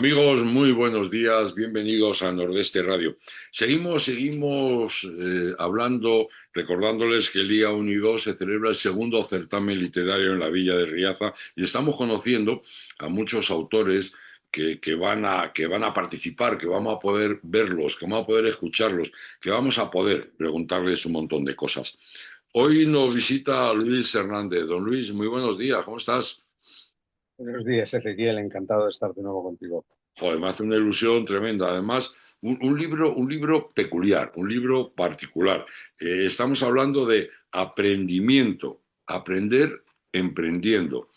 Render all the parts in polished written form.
Amigos, muy buenos días, bienvenidos a Nordeste Radio. Seguimos hablando, recordándoles que el día 1 y 2 se celebra el segundo certamen literario en la Villa de Riaza y estamos conociendo a muchos autores que van a participar, que vamos a poder verlos, que vamos a poder escucharlos, que vamos a poder preguntarles un montón de cosas. Hoy nos visita Luis Hernández. Don Luis, muy buenos días, ¿cómo estás? Buenos días, Ezequiel. Encantado de estar de nuevo contigo. Joder, me hace una ilusión tremenda. Además, un libro peculiar, un libro particular. Estamos hablando de aprendimiento, aprender emprendiendo.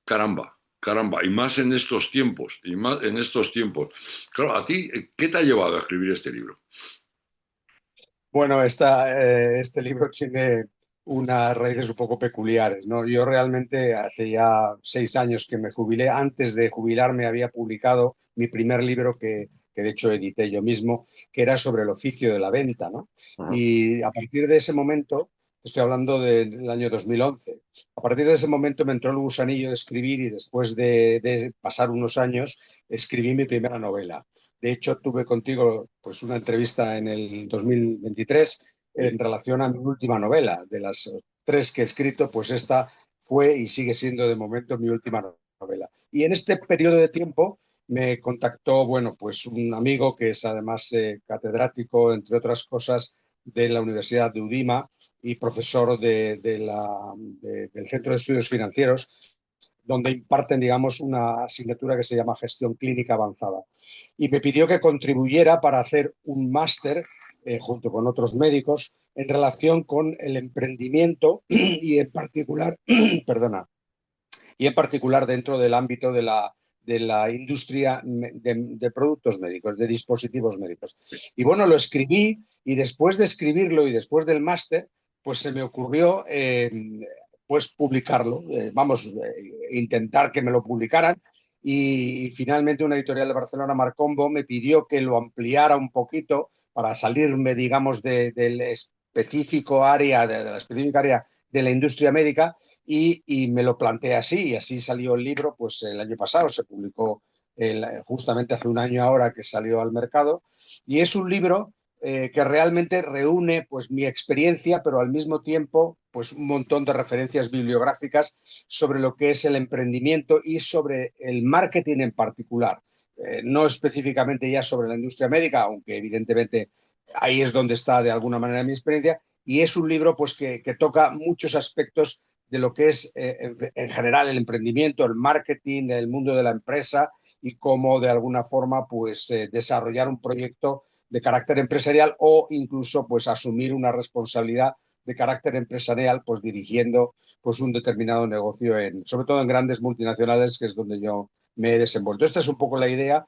Caramba, caramba, y más en estos tiempos, y más en estos tiempos. Claro, a ti, ¿qué te ha llevado a escribir este libro? Bueno, este libro tiene unas raíces un poco peculiares, ¿no? Yo realmente hace ya 6 años que me jubilé. Antes de jubilarme había publicado mi primer libro que de hecho edité yo mismo, que era sobre el oficio de la venta, ¿no? Ajá. Y a partir de ese momento, estoy hablando del año 2011, a partir de ese momento me entró el gusanillo de escribir y después de pasar unos años escribí mi primera novela. De hecho, tuve contigo pues, una entrevista en el 2023 Sí. en relación a mi última novela. De las tres que he escrito, pues esta fue y sigue siendo de momento mi última novela. Y en este periodo de tiempo me contactó, bueno, pues un amigo que es además catedrático, entre otras cosas, de la Universidad de Udima y profesor del Centro de Estudios Financieros, donde imparten, digamos, una asignatura que se llama Gestión Clínica Avanzada. Y me pidió que contribuyera para hacer un máster junto con otros médicos en relación con el emprendimiento y en particular, perdona, y en particular dentro del ámbito de la industria de productos médicos, de dispositivos médicos. Y bueno, lo escribí y después de escribirlo y después del máster, pues se me ocurrió pues publicarlo, intentar que me lo publicaran y finalmente una editorial de Barcelona, Marcombo, me pidió que lo ampliara un poquito para salirme, digamos, del específico área, de la específica área de la industria médica y me lo planteé así y así salió el libro, pues el año pasado se publicó justamente hace un año ahora que salió al mercado y es un libro que realmente reúne pues mi experiencia, pero al mismo tiempo pues un montón de referencias bibliográficas sobre lo que es el emprendimiento y sobre el marketing en particular. No específicamente ya sobre la industria médica, aunque evidentemente ahí es donde está de alguna manera mi experiencia, y es un libro pues que toca muchos aspectos de lo que es en general el emprendimiento, el marketing, el mundo de la empresa y cómo de alguna forma pues desarrollar un proyecto de carácter empresarial o incluso pues asumir una responsabilidad de carácter empresarial pues dirigiendo pues un determinado negocio sobre todo en grandes multinacionales, que es donde yo me he desenvuelto. Esta es un poco la idea,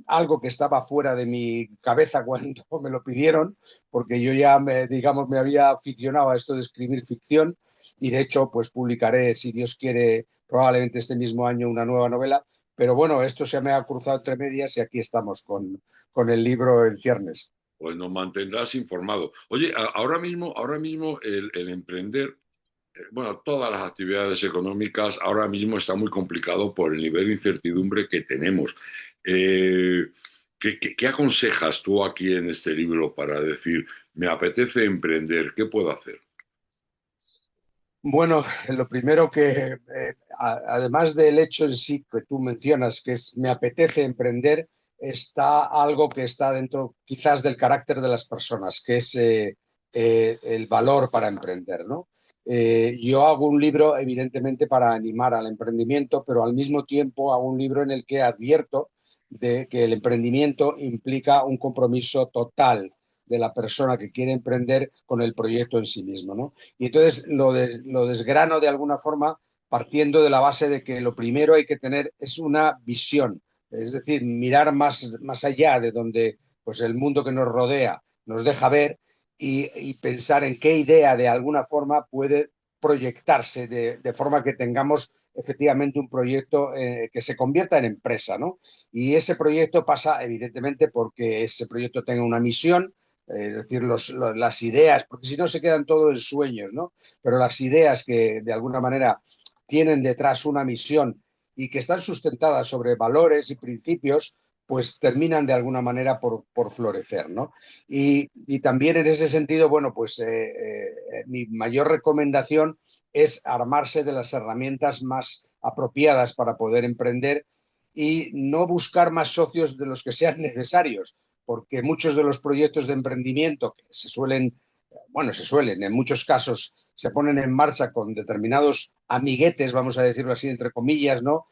algo que estaba fuera de mi cabeza cuando me lo pidieron, porque yo ya, digamos, me había aficionado a esto de escribir ficción y de hecho, pues publicaré, si Dios quiere, probablemente este mismo año una nueva novela. Pero bueno, esto se me ha cruzado entre medias y aquí estamos con el libro en ciernes. Pues nos mantendrás informado. Oye, ahora mismo el emprender, bueno, todas las actividades económicas ahora mismo está muy complicado por el nivel de incertidumbre que tenemos. Eh, ¿qué aconsejas tú aquí en este libro para decir, me apetece emprender, ¿qué puedo hacer? Bueno, lo primero que, además del hecho en sí que tú mencionas, que es me apetece emprender, está algo que está dentro quizás del carácter de las personas, que es el valor para emprender, ¿no? Yo hago un libro, evidentemente, para animar al emprendimiento, pero al mismo tiempo hago un libro en el que advierto de que el emprendimiento implica un compromiso total de la persona que quiere emprender con el proyecto en sí mismo, ¿no? Y entonces lo desgrano de alguna forma partiendo de la base de que lo primero hay que tener es una visión, es decir, mirar más allá de donde pues, el mundo que nos rodea nos deja ver y pensar en qué idea de alguna forma puede proyectarse de forma que tengamos efectivamente un proyecto que se convierta en empresa, ¿no? Y ese proyecto pasa evidentemente porque ese proyecto tenga una misión, es decir, las ideas, porque si no se quedan todos en sueños, ¿no? Pero las ideas que de alguna manera tienen detrás una misión y que están sustentadas sobre valores y principios, pues terminan de alguna manera por florecer, ¿no? Y también en ese sentido, bueno, pues mi mayor recomendación es armarse de las herramientas más apropiadas para poder emprender y no buscar más socios de los que sean necesarios, porque muchos de los proyectos de emprendimiento que en muchos casos se ponen en marcha con determinados amiguetes, vamos a decirlo así, entre comillas, ¿no?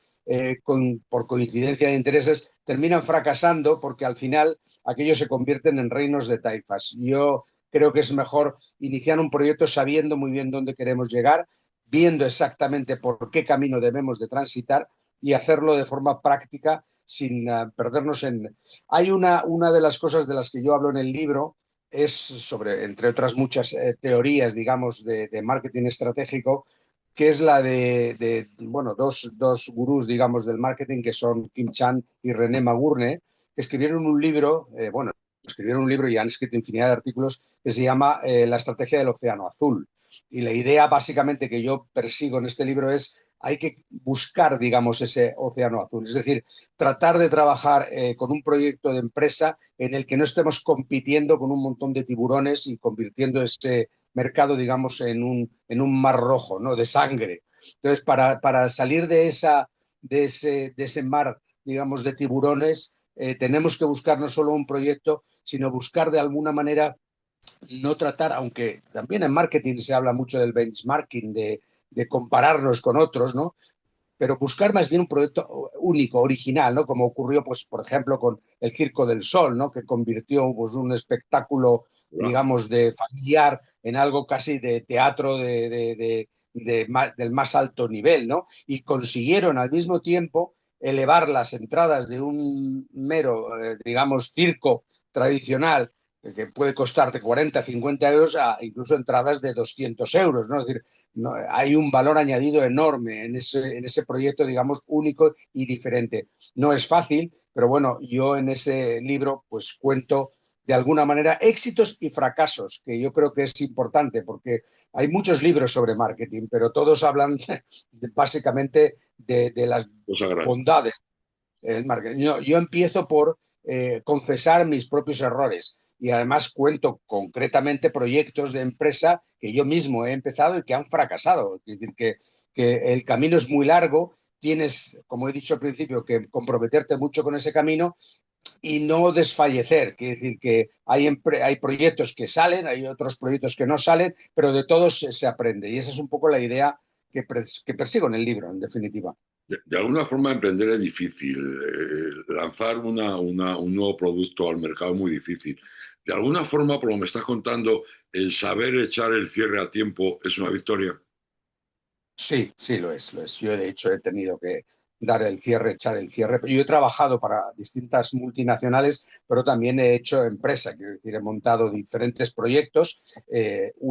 Por coincidencia de intereses, terminan fracasando porque al final aquellos se convierten en reinos de taifas. Yo creo que es mejor iniciar un proyecto sabiendo muy bien dónde queremos llegar, viendo exactamente por qué camino debemos de transitar y hacerlo de forma práctica sin perdernos en... Hay una de las cosas de las que yo hablo en el libro, es sobre, entre otras muchas teorías, digamos, de marketing estratégico, que es la bueno, dos gurús, digamos, del marketing, que son Kim Chan y René Magourne, que escribieron un libro, escribieron un libro y han escrito infinidad de artículos que se llama La estrategia del océano azul. Y la idea básicamente que yo persigo en este libro es hay que buscar, digamos, ese océano azul. Es decir, tratar de trabajar con un proyecto de empresa en el que no estemos compitiendo con un montón de tiburones y convirtiendo ese mercado, digamos, en un mar rojo, ¿no? De sangre. Entonces, para salir de ese mar, digamos, de tiburones, tenemos que buscar no solo un proyecto, sino buscar de alguna manera no tratar, aunque también en marketing se habla mucho del benchmarking, de compararnos con otros, ¿no? Pero buscar más bien un proyecto único, original, ¿no? Como ocurrió, pues, por ejemplo, con el Circo del Sol, ¿no? Que convirtió, pues, un espectáculo, digamos, de familiar en algo casi de teatro del más alto nivel, ¿no? Y consiguieron al mismo tiempo elevar las entradas de un mero, digamos, circo tradicional que puede costarte 40, 50 euros a incluso entradas de 200 euros, ¿no? Es decir, no, hay un valor añadido enorme en ese proyecto, digamos, único y diferente. No es fácil, pero bueno, yo en ese libro pues cuento de alguna manera éxitos y fracasos, que yo creo que es importante, porque hay muchos libros sobre marketing, pero todos hablan básicamente de las Cosa grande. bondades el marketing. Yo empiezo por confesar mis propios errores y además cuento concretamente proyectos de empresa que yo mismo he empezado y que han fracasado. Es decir, que el camino es muy largo, tienes, como he dicho al principio, que comprometerte mucho con ese camino y no desfallecer. Quiere decir que hay proyectos que salen, hay otros proyectos que no salen, pero de todos se aprende. Y esa es un poco la idea que persigo en el libro, en definitiva. De alguna forma emprender es difícil, lanzar un nuevo producto al mercado es muy difícil. De alguna forma, por lo que me estás contando, el saber echar el cierre a tiempo es una victoria. Sí, sí, lo es, lo es. Yo, de hecho, he tenido que dar el cierre, echar el cierre. Yo he trabajado para distintas multinacionales, pero también he hecho empresa, quiero decir, he montado diferentes proyectos,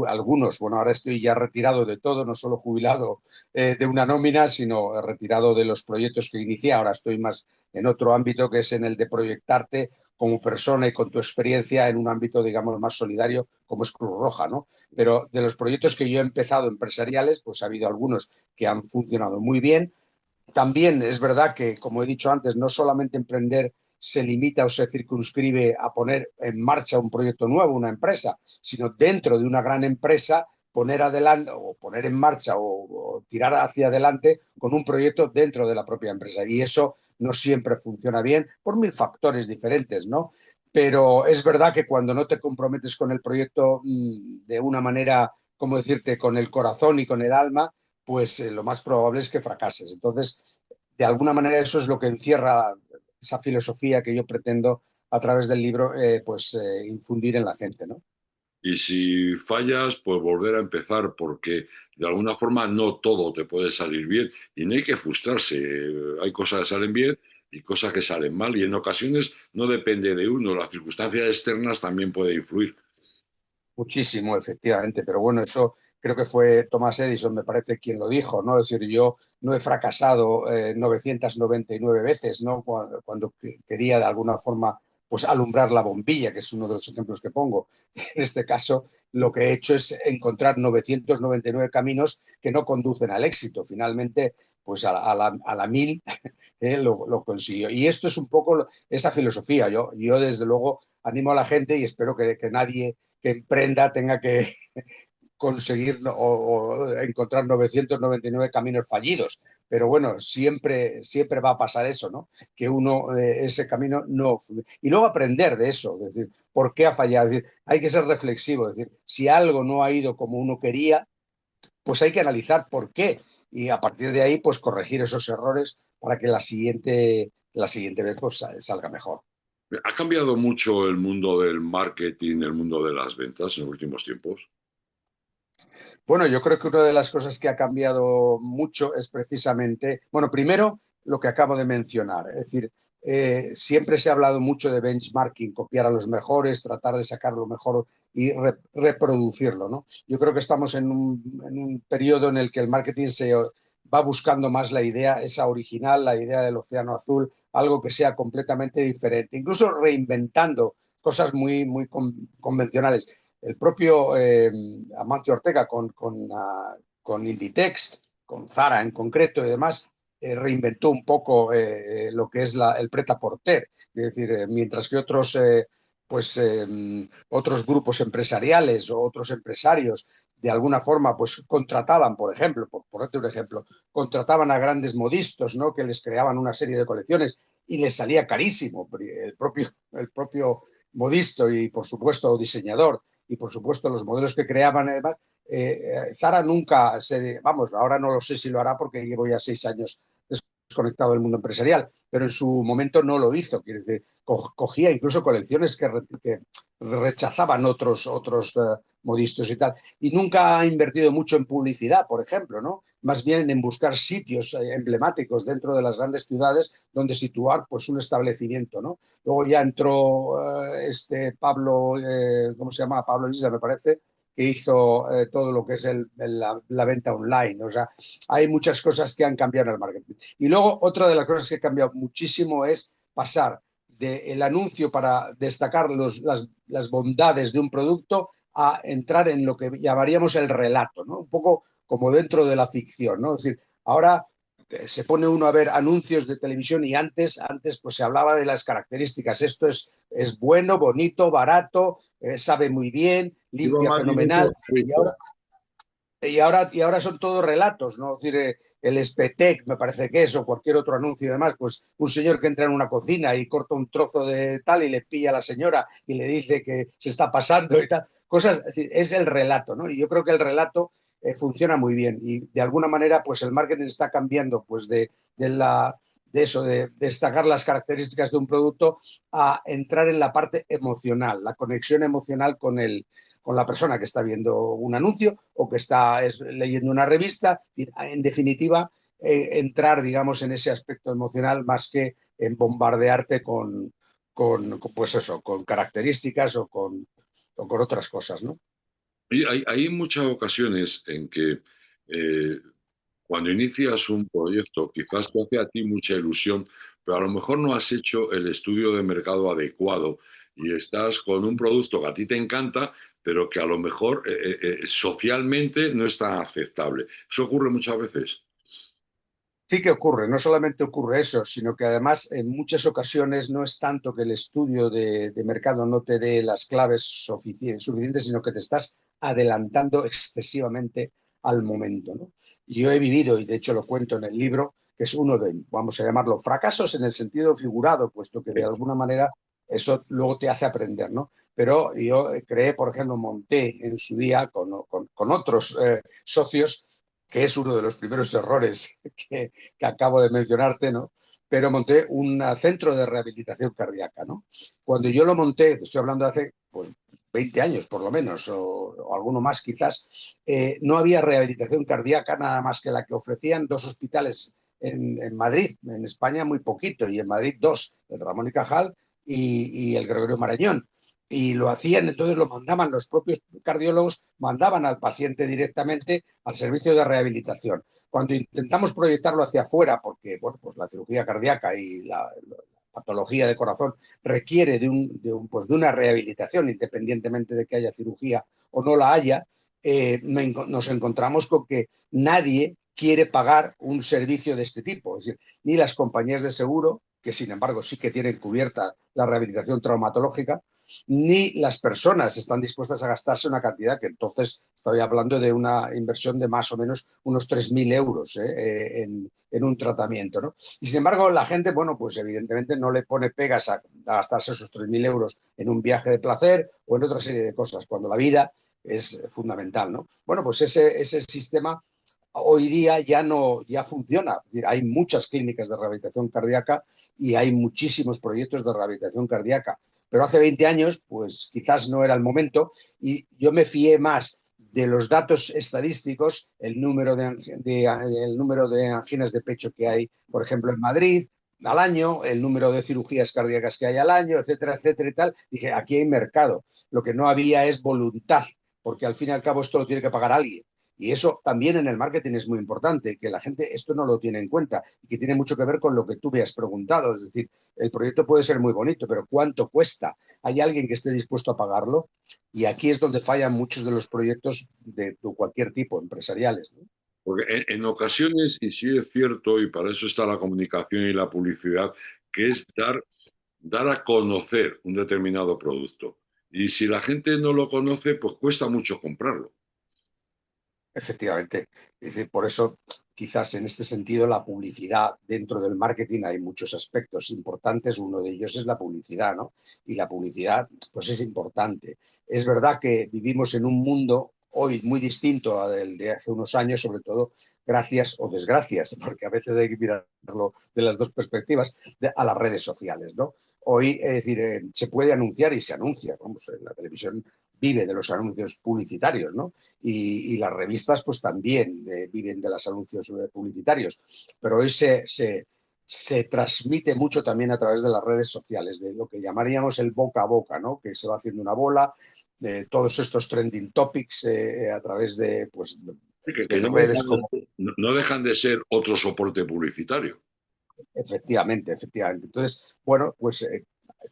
algunos, bueno, ahora estoy ya retirado de todo, no solo jubilado de una nómina, sino retirado de los proyectos que inicié. Ahora estoy más en otro ámbito, que es en el de proyectarte como persona y con tu experiencia en un ámbito, digamos, más solidario, como es Cruz Roja, ¿no? Pero de los proyectos que yo he empezado empresariales, pues ha habido algunos que han funcionado muy bien. También es verdad que, como he dicho antes, no solamente emprender se limita o se circunscribe a poner en marcha un proyecto nuevo, una empresa, sino dentro de una gran empresa poner adelante o poner en marcha o tirar hacia adelante con un proyecto dentro de la propia empresa. Y eso no siempre funciona bien por mil factores diferentes, ¿no? Pero es verdad que cuando no te comprometes con el proyecto de una manera, como decirte, con el corazón y con el alma, pues lo más probable es que fracases. Entonces, de alguna manera eso es lo que encierra esa filosofía que yo pretendo a través del libro infundir en la gente, ¿no? Y si fallas, pues volver a empezar, porque de alguna forma no todo te puede salir bien y no hay que frustrarse. Hay cosas que salen bien y cosas que salen mal y en ocasiones no depende de uno, las circunstancias externas también pueden influir. Muchísimo, efectivamente, pero bueno, eso creo que fue Thomas Edison, me parece, quien lo dijo, ¿no? Es decir, yo no he fracasado 999 veces, ¿no? Cuando quería de alguna forma pues alumbrar la bombilla, que es uno de los ejemplos que pongo. En este caso, lo que he hecho es encontrar 999 caminos que no conducen al éxito. Finalmente, pues a la 1000 lo consiguió. Y esto es un poco esa filosofía. Yo desde luego, animo a la gente y espero que nadie que emprenda tenga que conseguir o encontrar 999 caminos fallidos. Pero bueno, siempre va a pasar eso, ¿no? Que uno, ese camino no. Y luego aprender de eso, es decir, ¿por qué ha fallado? Es decir, hay que ser reflexivo, es decir, si algo no ha ido como uno quería, pues hay que analizar por qué. Y a partir de ahí, pues corregir esos errores para que la siguiente vez pues, salga mejor. ¿Ha cambiado mucho el mundo del marketing, el mundo de las ventas en los últimos tiempos? Bueno, yo creo que una de las cosas que ha cambiado mucho es precisamente, bueno, primero lo que acabo de mencionar, es decir, siempre se ha hablado mucho de benchmarking, copiar a los mejores, tratar de sacar lo mejor y reproducirlo, ¿no? Yo creo que estamos en un periodo en el que el marketing se va buscando más la idea, esa original, la idea del océano azul, algo que sea completamente diferente, incluso reinventando cosas muy convencionales. El propio Amancio Ortega con Inditex, con Zara en concreto y demás, reinventó un poco lo que es el pret-à-porter. Es decir, mientras que otros grupos empresariales o otros empresarios de alguna forma pues contrataban, por ejemplo, por ponerte un ejemplo, contrataban a grandes modistos, ¿no? Que les creaban una serie de colecciones y les salía carísimo. El propio modisto y, por supuesto, diseñador y por supuesto los modelos que creaban además, Zara nunca vamos, ahora no lo sé si lo hará porque llevo ya 6 años desconectado del mundo empresarial, pero en su momento no lo hizo, quiere decir, cogía incluso colecciones que rechazaban otros modistos y tal, y nunca ha invertido mucho en publicidad, por ejemplo, ¿no? Más bien en buscar sitios emblemáticos dentro de las grandes ciudades donde situar pues un establecimiento, ¿no? Luego ya entró Pablo, ¿cómo se llama? Pablo Isla, me parece, que hizo todo lo que es la venta online. O sea, hay muchas cosas que han cambiado en el marketing. Y luego, otra de las cosas que ha cambiado muchísimo es pasar del anuncio para destacar las bondades de un producto a entrar en lo que llamaríamos el relato, ¿no? Un poco como dentro de la ficción, ¿no? Es decir, ahora se pone uno a ver anuncios de televisión y antes pues se hablaba de las características. Esto es bueno, bonito, barato, sabe muy bien, Iba limpia más fenomenal. directo al grifo. Y ahora son todos relatos, ¿no? Es decir, el Spetec, me parece que es, o cualquier otro anuncio y demás, pues un señor que entra en una cocina y corta un trozo de tal y le pilla a la señora y le dice que se está pasando y tal. Cosas, es decir, es el relato, ¿no? Y yo creo que el relato funciona muy bien y de alguna manera, pues el marketing está cambiando, pues de eso, de destacar las características de un producto a entrar en la parte emocional, la conexión emocional con la persona que está viendo un anuncio o que está leyendo una revista. En definitiva, entrar, digamos, en ese aspecto emocional más que en bombardearte pues eso, con características o con otras cosas, ¿no? Y hay muchas ocasiones en que eh, cuando inicias un proyecto, quizás te hace a ti mucha ilusión, pero a lo mejor no has hecho el estudio de mercado adecuado y estás con un producto que a ti te encanta, pero que a lo mejor socialmente no es tan aceptable. Eso ocurre muchas veces. Sí que ocurre, no solamente ocurre eso, sino que además en muchas ocasiones no es tanto que el estudio de mercado no te dé las claves suficientes, sino que te estás adelantando excesivamente al momento, ¿no? Y yo he vivido, y de hecho lo cuento en el libro, que es uno de, vamos a llamarlo, fracasos en el sentido figurado, puesto que de alguna manera eso luego te hace aprender, ¿no? Pero yo creé, por ejemplo, monté en su día con otros socios, que es uno de los primeros errores que acabo de mencionarte, ¿no? Pero monté un centro de rehabilitación cardíaca, ¿no? Cuando yo lo monté, estoy hablando de hace pues 20 años por lo menos, o alguno más quizás, no había rehabilitación cardíaca nada más que la que ofrecían dos hospitales en Madrid, en España muy poquito, y en Madrid dos, el Ramón y Cajal y el Gregorio Marañón. Y lo hacían, entonces lo mandaban los propios cardiólogos, mandaban al paciente directamente al servicio de rehabilitación. Cuando intentamos proyectarlo hacia afuera, porque bueno, pues la cirugía cardíaca y patología de corazón requiere pues de una rehabilitación, independientemente de que haya cirugía o no la haya, nos encontramos con que nadie quiere pagar un servicio de este tipo. Es decir, ni las compañías de seguro, que sin embargo sí que tienen cubierta la rehabilitación traumatológica, ni las personas están dispuestas a gastarse una cantidad que entonces estoy hablando de una inversión de más o menos unos 3.000 euros en un tratamiento, ¿no? Y sin embargo, la gente, bueno, pues evidentemente no le pone pegas a gastarse esos 3.000 euros en un viaje de placer o en otra serie de cosas, cuando la vida es fundamental, ¿no? Bueno, pues ese sistema hoy día ya funciona. Es decir, hay muchas clínicas de rehabilitación cardíaca y hay muchísimos proyectos de rehabilitación cardíaca. Pero hace 20 años, pues quizás no era el momento y yo me fié más de los datos estadísticos, el número de anginas de pecho que hay, por ejemplo, en Madrid al año, el número de cirugías cardíacas que hay al año, etcétera, etcétera y tal. Dije, aquí hay mercado. Lo que no había es voluntad, porque al fin y al cabo esto lo tiene que pagar alguien. Y eso también en el marketing es muy importante, que la gente esto no lo tiene en cuenta y que tiene mucho que ver con lo que tú me has preguntado. Es decir, el proyecto puede ser muy bonito, pero ¿cuánto cuesta? ¿Hay alguien que esté dispuesto a pagarlo? Y aquí es donde fallan muchos de los proyectos de cualquier tipo, empresariales, ¿no? Porque en ocasiones, y sí es cierto, y para eso está la comunicación y la publicidad, que es dar a conocer un determinado producto. Y si la gente no lo conoce, pues cuesta mucho comprarlo. Efectivamente. Es decir, por eso, quizás en este sentido, la publicidad dentro del marketing hay muchos aspectos importantes. Uno de ellos es la publicidad, ¿no? Y la publicidad, pues es importante. Es verdad que vivimos en un mundo hoy muy distinto al de hace unos años, sobre todo gracias o desgracias, porque a veces hay que mirarlo de las dos perspectivas, a las redes sociales, ¿no? Hoy, es decir, se puede anunciar y se anuncia, vamos, en la televisión vive de los anuncios publicitarios, ¿no? Y las revistas pues también viven de los anuncios publicitarios, pero hoy se transmite mucho también a través de las redes sociales, de lo que llamaríamos el boca a boca, ¿no? Que se va haciendo una bola, todos estos trending topics a través de, pues, Que de redes como... no dejan de ser otro soporte publicitario. Efectivamente, efectivamente. Entonces, bueno, pues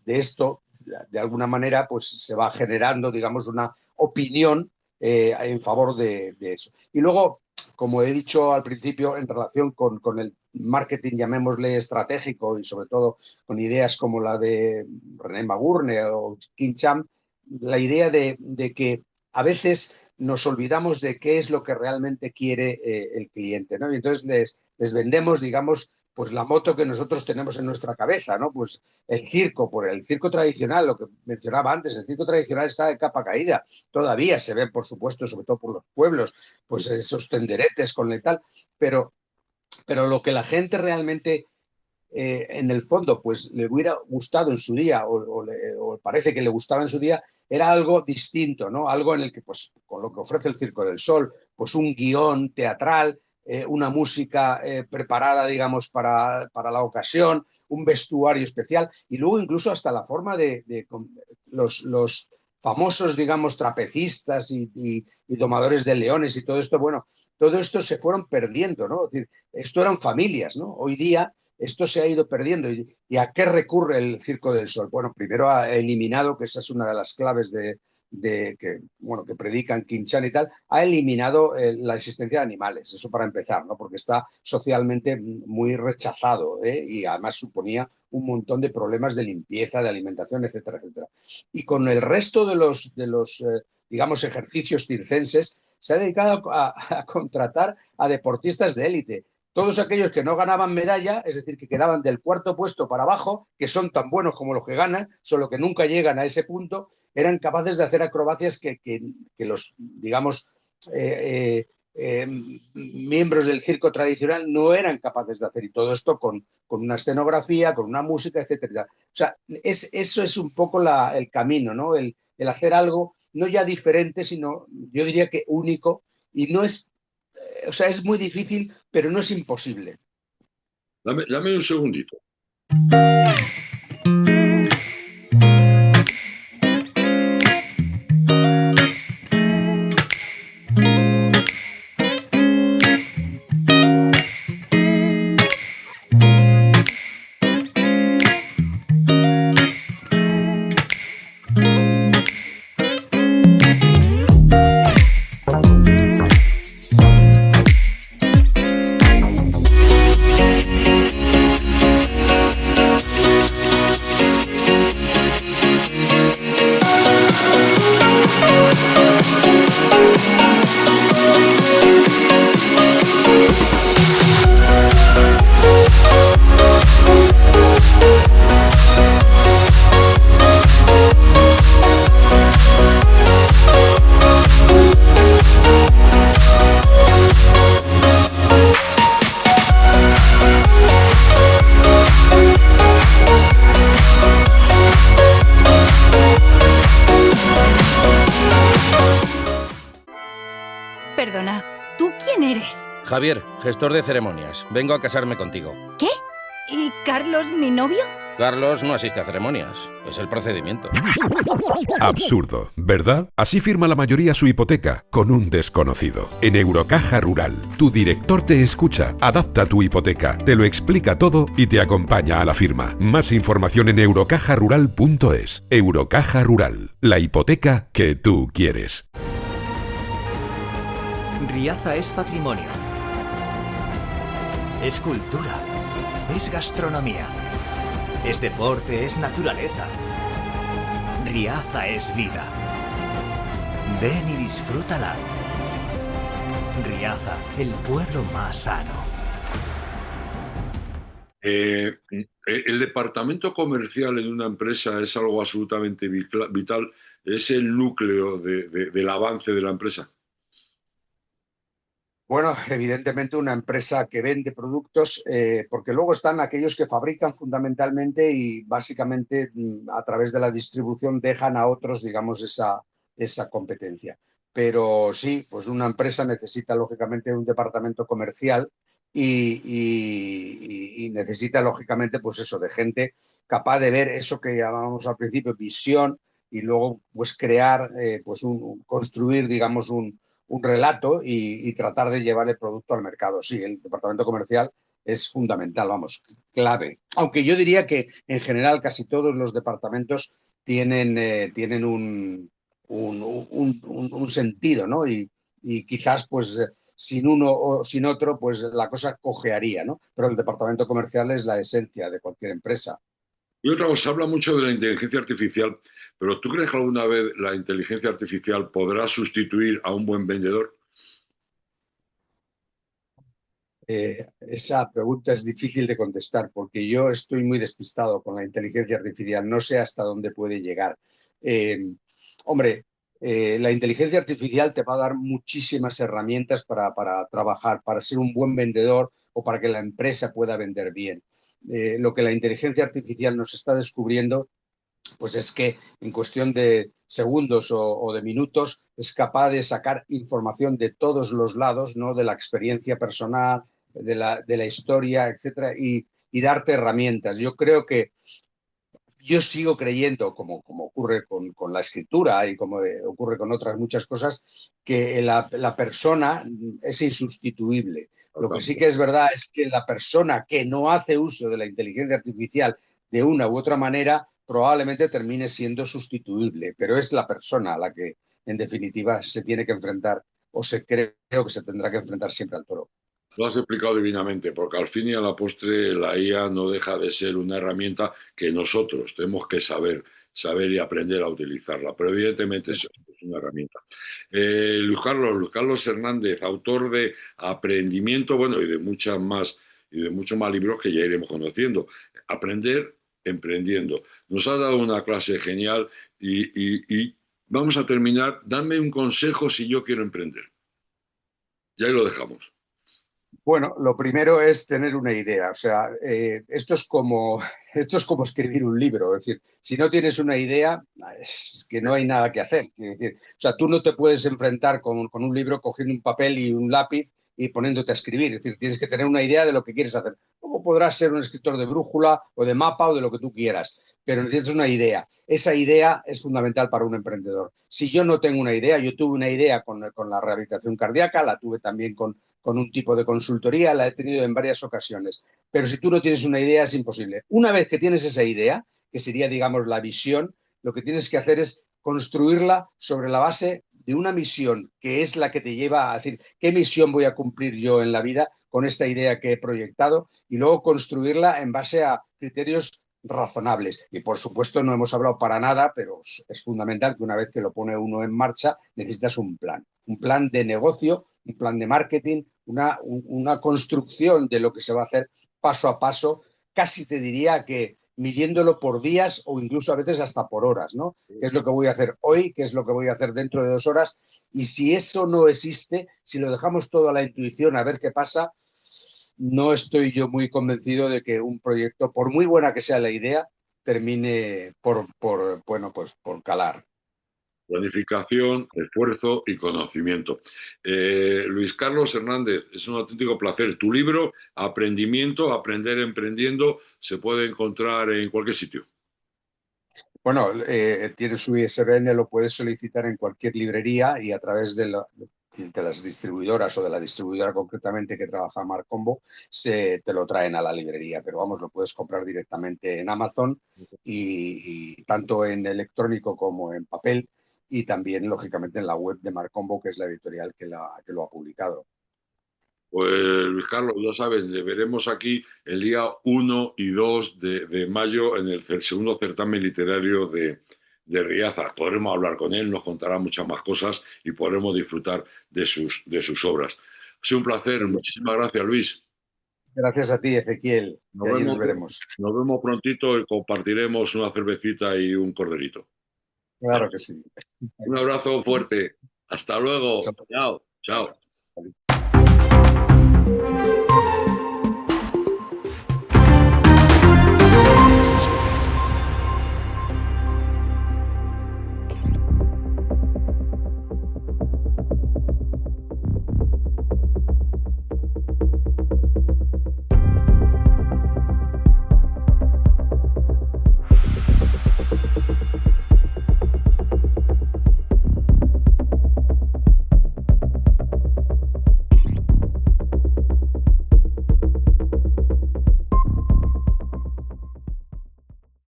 de esto, de alguna manera, pues se va generando, digamos, una opinión en favor de eso. Y luego, como he dicho al principio, en relación con el marketing, llamémosle estratégico y sobre todo con ideas como la de René Magurne o Kim Cham, la idea de que a veces nos olvidamos de qué es lo que realmente quiere el cliente, ¿no? Y entonces les vendemos, digamos, pues la moto que nosotros tenemos en nuestra cabeza, ¿no? Pues el circo, por el circo tradicional, lo que mencionaba antes, el circo tradicional está de capa caída. Todavía se ven, por supuesto, sobre todo por los pueblos, pues esos tenderetes con el tal, pero lo que la gente realmente en el fondo pues le hubiera gustado en su día o parece que le gustaba en su día, era algo distinto, ¿no? Algo en el que, pues, con lo que ofrece el Circo del Sol, pues un guión teatral, una música preparada, digamos, para la ocasión, un vestuario especial y luego incluso hasta la forma de los famosos, digamos, trapecistas y domadores de leones y todo esto, bueno, todo esto se fueron perdiendo, ¿no? Es decir, esto eran familias, ¿no? Hoy día esto se ha ido perdiendo. ¿Y a qué recurre el Circo del Sol? Bueno, primero ha eliminado, que esa es una de las claves que, bueno, que predican Quinchan y tal, ha eliminado la existencia de animales, eso para empezar, ¿no? Porque está socialmente muy rechazado, ¿eh? Y además suponía un montón de problemas de limpieza, de alimentación, etcétera, etcétera. Y con el resto de los digamos, ejercicios circenses, se ha dedicado a contratar a deportistas de élite. Todos aquellos que no ganaban medalla, es decir, que quedaban del cuarto puesto para abajo, que son tan buenos como los que ganan, solo que nunca llegan a ese punto, eran capaces de hacer acrobacias que los, digamos, miembros del circo tradicional no eran capaces de hacer. Y todo esto con una escenografía, con una música, etcétera. O sea, eso es un poco el camino, ¿no? El hacer algo no ya diferente, sino yo diría que único, y no es, o sea, es muy difícil, pero no es imposible. Dame un segundito. quién eres? Javier, gestor de ceremonias. Vengo a casarme contigo. ¿Qué? ¿Y Carlos, mi novio? Carlos no asiste a ceremonias. Es el procedimiento. Absurdo, ¿verdad? Así firma la mayoría su hipoteca, con un desconocido. En Eurocaja Rural, tu director te escucha, adapta tu hipoteca, te lo explica todo y te acompaña a la firma. Más información en eurocajarural.es. Eurocaja Rural, la hipoteca que tú quieres. Riaza es patrimonio. Es cultura. Es gastronomía. Es deporte, es naturaleza. Riaza es vida. Ven y disfrútala. Riaza, el pueblo más sano. El departamento comercial en una empresa es algo absolutamente vital. Es el núcleo del avance de la empresa. Bueno, evidentemente una empresa que vende productos, porque luego están aquellos que fabrican fundamentalmente y básicamente a través de la distribución dejan a otros, digamos, esa competencia. Pero sí, pues una empresa necesita lógicamente un departamento comercial y necesita lógicamente pues eso, de gente capaz de ver eso que llamábamos al principio visión y luego pues crear, construir, digamos, un relato y tratar de llevar el producto al mercado. Sí, el departamento comercial es fundamental, vamos, clave. Aunque yo diría que en general casi todos los departamentos tienen un sentido, ¿no? Y quizás pues sin uno o sin otro pues la cosa cojearía, ¿no? Pero el departamento comercial es la esencia de cualquier empresa. Y otra cosa, se habla mucho de la inteligencia artificial, pero ¿tú crees que alguna vez la inteligencia artificial podrá sustituir a un buen vendedor? Esa pregunta es difícil de contestar porque yo estoy muy despistado con la inteligencia artificial, no sé hasta dónde puede llegar. Eh, hombre, la inteligencia artificial te va a dar muchísimas herramientas para trabajar, para ser un buen vendedor o para que la empresa pueda vender bien. Lo que la inteligencia artificial nos está descubriendo pues es que en cuestión de segundos o de minutos es capaz de sacar información de todos los lados, ¿no? De la experiencia personal, de la historia, etcétera, y darte herramientas. Yo creo que yo sigo creyendo, como ocurre con la escritura y como ocurre con otras muchas cosas, que la persona es insustituible. Lo que sí que es verdad es que la persona que no hace uso de la inteligencia artificial de una u otra manera probablemente termine siendo sustituible, pero es la persona a la que en definitiva se tiene que enfrentar o creo que se tendrá que enfrentar siempre al toro. Lo has explicado divinamente, porque al fin y a la postre la IA no deja de ser una herramienta que nosotros tenemos que saber y aprender a utilizarla, pero evidentemente es una herramienta. Luis Carlos Hernández, autor de Aprendimiento, bueno, y de muchos más libros que ya iremos conociendo. Aprender emprendiendo. Nos ha dado una clase genial y vamos a terminar. Dame un consejo si yo quiero emprender. Y ahí lo dejamos. Bueno, lo primero es tener una idea. O sea, esto es como escribir un libro. Es decir, si no tienes una idea, es que no hay nada que hacer. Es decir, o sea, tú no te puedes enfrentar con un libro cogiendo un papel y un lápiz y poniéndote a escribir. Es decir, tienes que tener una idea de lo que quieres hacer. Como podrás ser un escritor de brújula o de mapa o de lo que tú quieras, pero necesitas una idea. Esa idea es fundamental para un emprendedor. Si yo no tengo una idea, yo tuve una idea con la rehabilitación cardíaca, la tuve también con un tipo de consultoría, la he tenido en varias ocasiones. Pero si tú no tienes una idea, es imposible. Una vez que tienes esa idea, que sería, digamos, la visión, lo que tienes que hacer es construirla sobre la base de una misión, que es la que te lleva a decir, ¿qué misión voy a cumplir yo en la vida con esta idea que he proyectado? Y luego construirla en base a criterios razonables. Y por supuesto no hemos hablado para nada, pero es fundamental que una vez que lo pone uno en marcha, necesitas un plan de negocio, un plan de marketing, una construcción de lo que se va a hacer paso a paso, casi te diría que midiéndolo por días o incluso a veces hasta por horas, ¿no? ¿Qué es lo que voy a hacer hoy? ¿Qué es lo que voy a hacer dentro de 2 horas? Y si eso no existe, si lo dejamos todo a la intuición a ver qué pasa, no estoy yo muy convencido de que un proyecto, por muy buena que sea la idea, termine por calar. Planificación, esfuerzo y conocimiento. Luis Carlos Hernández, es un auténtico placer. Tu libro, Aprendimiento, Aprender Emprendiendo, se puede encontrar en cualquier sitio. Bueno, tiene su ISBN, lo puedes solicitar en cualquier librería y a través de las distribuidoras o de la distribuidora concretamente que trabaja Marcombo, te lo traen a la librería. Pero vamos, lo puedes comprar directamente en Amazon y tanto en electrónico como en papel y también, lógicamente, en la web de Marcombo, que es la editorial que lo ha publicado. Pues Luis Carlos, ya sabes, le veremos aquí el día 1 y 2 de mayo en el segundo certamen literario de Riaza. Podremos hablar con él, nos contará muchas más cosas y podremos disfrutar de sus obras. Ha sido un placer, muchísimas gracias, Luis. Gracias a ti, Ezequiel. Y allí nos veremos. Nos vemos prontito y compartiremos una cervecita y un corderito. Claro que sí. Un abrazo fuerte. Hasta luego. Chao. Chao. Chao. Chao.